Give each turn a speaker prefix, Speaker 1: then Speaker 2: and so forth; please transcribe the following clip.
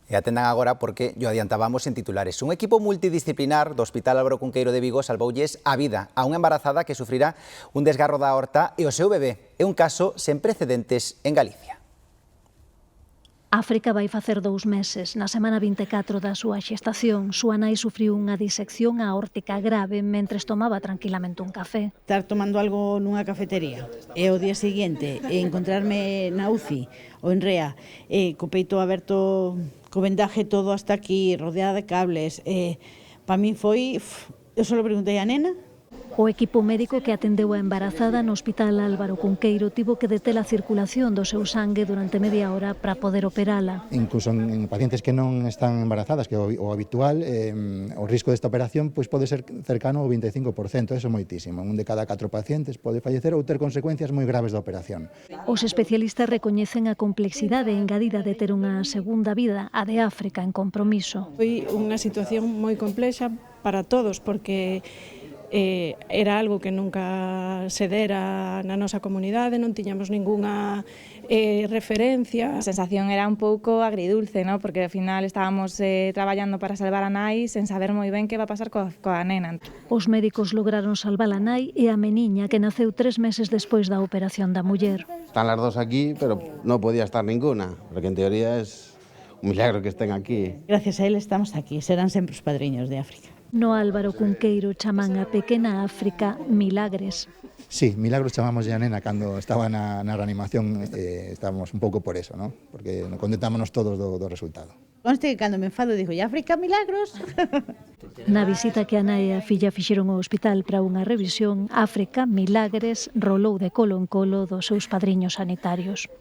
Speaker 1: E atendan agora porque yo adiantábamos en titulares. Un equipo multidisciplinar do Hospital Álvaro Cunqueiro de Vigo salvoulles a vida a unha embarazada que sufrirá un desgarro da aorta e o seu bebé. É un caso sen precedentes en Galicia.
Speaker 2: África vai facer 2 meses. Na semana 24 da súa xestación, súa nai sufriu unha disección aórtica grave mentres tomaba tranquilamente un café.
Speaker 3: Estar tomando algo nunha cafetería e o día seguinte encontrarme na UCI ou en REA co peito aberto, co vendaje todo hasta aquí, rodeada de cables, para min foi... Eu só preguntei a nena.
Speaker 2: O equipo médico que atendeu a embarazada no Hospital Álvaro Cunqueiro tivo que deter a circulación do seu sangue durante media hora para poder operala.
Speaker 4: Incluso en pacientes que non están embarazadas, que é o habitual, o risco desta operación pode ser cercano ao 25%, eso é moitísimo. Un de cada 4 pacientes pode fallecer ou ter consecuencias moi graves da operación.
Speaker 2: Os especialistas recoñecen a complexidade engadida de ter unha segunda vida, a de África, en compromiso.
Speaker 5: Foi unha situación moi complexa para todos, porque era algo que nunca se dera na nosa comunidade, non tiñamos ningunha referencia.
Speaker 6: A sensación era un pouco agridulce, ¿no? Porque ao final estábamos traballando para salvar a nai sen saber moi ben que va a pasar coa nena.
Speaker 2: Os médicos lograron salvar a nai e a meniña que naceu 3 meses despois da operación da muller.
Speaker 7: Están las dos aquí, pero no podía estar ninguna, porque en teoría es un milagro que estén aquí.
Speaker 3: Gracias a él estamos aquí, serán sempre os padriños de África.
Speaker 2: No Álvaro Cunqueiro chaman a pequena África Milagres.
Speaker 4: Sí, milagros chamamos a nena cando estaba na reanimación, estábamos un pouco por eso, ¿no? Porque contentámonos todos do resultado.
Speaker 3: Conste que cando me enfado digo, e África Milagros?
Speaker 2: Na visita que a nai e a filla fixeron ao hospital para unha revisión, África Milagres rolou de colo en colo dos seus padriños sanitarios.